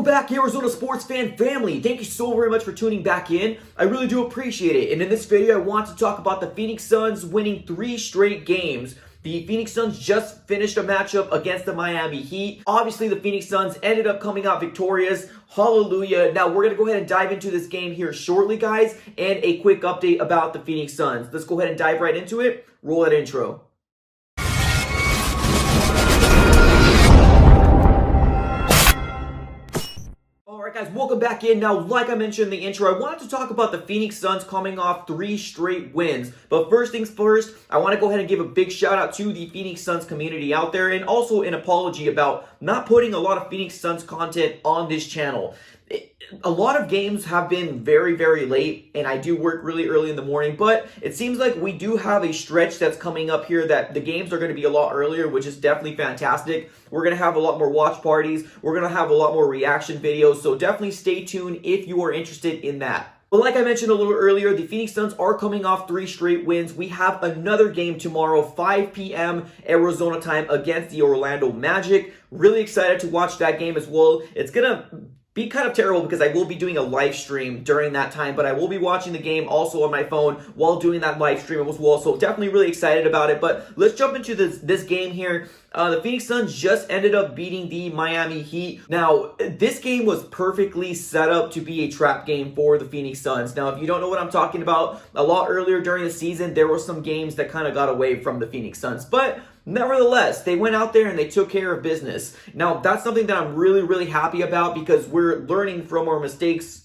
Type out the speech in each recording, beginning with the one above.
Welcome back, Arizona sports fan family. Thank you so very much for tuning back in. I really do appreciate it. And in this video, I want to talk about the Phoenix Suns winning 3 straight games. The Phoenix Suns just finished a matchup against the Miami Heat. Obviously, the Phoenix Suns ended up coming out victorious. Hallelujah. Now, we're going to go ahead and dive into this game here shortly, guys, and a quick update about the Phoenix Suns. Let's go ahead and dive right into it. Roll that intro. Alright guys, welcome back in. Now, like I mentioned in the intro, I wanted to talk about the Phoenix Suns coming off 3 straight wins. But first things first, I want to go ahead and give a big shout out to the Phoenix Suns community out there, and also an apology about not putting a lot of Phoenix Suns content on this channel. A lot of games have been very, very late, and I do work really early in the morning, but it seems like we do have a stretch that's coming up here that the games are going to be a lot earlier, which is definitely fantastic. We're going to have a lot more watch parties. We're going to have a lot more reaction videos, so definitely stay tuned if you are interested in that. But like I mentioned a little earlier, the Phoenix Suns are coming off 3 straight wins. We have another game tomorrow, 5 p.m. Arizona time against the Orlando Magic. Really excited to watch that game as well. It's going to be kind of terrible because I will be doing a live stream during that time, but I will be watching the game also on my phone while doing that live stream as well. So definitely really excited about it. But let's jump into this game here. The Phoenix Suns just ended up beating the Miami Heat. Now, this game was perfectly set up to be a trap game for the Phoenix Suns. Now, if you don't know what I'm talking about, a lot earlier during the season, there were some games that kind of got away from the Phoenix Suns. But nevertheless, they went out there and they took care of business. Now, that's something that I'm really, really happy about because we're learning from our mistakes,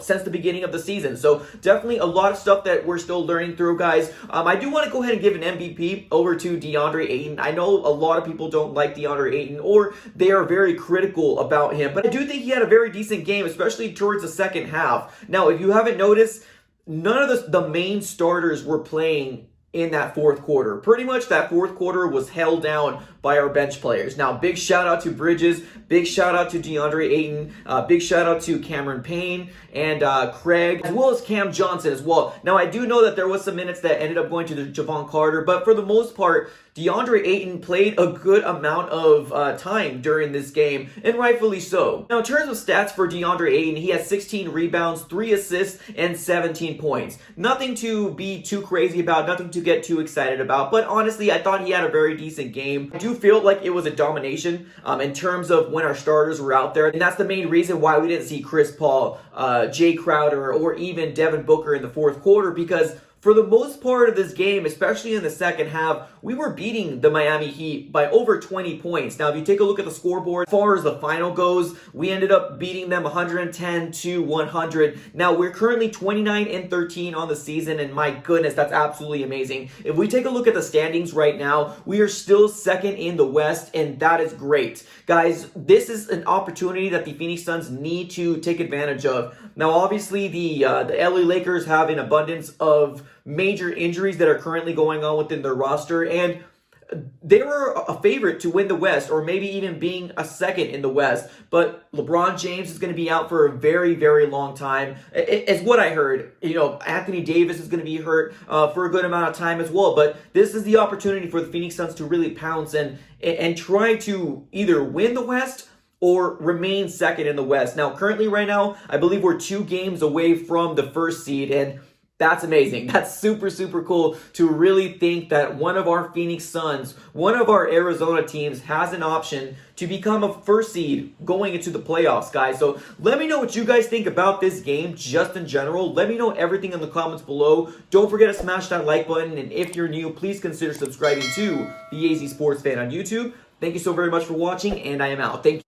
since the beginning of the season. So definitely a lot of stuff that we're still learning through, guys. I do want to go ahead and give an MVP over to DeAndre Ayton. I know a lot of people don't like DeAndre Ayton, or they are very critical about him, but I do think he had a very decent game, especially towards the second half. Now, if you haven't noticed, none of the main starters were playing in that fourth quarter. Pretty much that fourth quarter was held down by our bench players. Now, big shout out to Bridges, big shout out to DeAndre Ayton, big shout out to Cameron Payne and Craig, as well as Cam Johnson as well. Now, I do know that there was some minutes that ended up going to the Javon Carter, but for the most part, DeAndre Ayton played a good amount of time during this game, and rightfully so. Now, in terms of stats for DeAndre Ayton, he has 16 rebounds, 3 assists, and 17 points. Nothing to be too crazy about, nothing to get too excited about, but honestly, I thought he had a very decent game. I do feel like it was a domination in terms of when our starters were out there, and that's the main reason why we didn't see Chris Paul, Jay Crowder, or even Devin Booker in the fourth quarter, because for the most part of this game, especially in the second half, we were beating the Miami Heat by over 20 points. Now, if you take a look at the scoreboard, as far as the final goes, we ended up beating them 110-100. Now, we're currently 29-13 on the season, and my goodness, that's absolutely amazing. If we take a look at the standings right now, we are still second in the West, and that is great. Guys, this is an opportunity that the Phoenix Suns need to take advantage of. Now, obviously, the LA Lakers have an abundance of major injuries that are currently going on within their roster, and they were a favorite to win the West, or maybe even being a second in the West. But LeBron James is going to be out for a very, very long time. It's what I heard. Anthony Davis is going to be hurt for a good amount of time as well. But this is the opportunity for the Phoenix Suns to really pounce and try to either win the West or remain second in the West. Now, currently right now, I believe we're 2 games away from the first seed, and that's amazing. That's super, super cool to really think that one of our Phoenix Suns, one of our Arizona teams, has an option to become a first seed going into the playoffs, guys. So let me know what you guys think about this game just in general. Let me know everything in the comments below. Don't forget to smash that like button, and if you're new, please consider subscribing to the AZ Sports Fan on YouTube. Thank you so very much for watching, and I am out. Thank you.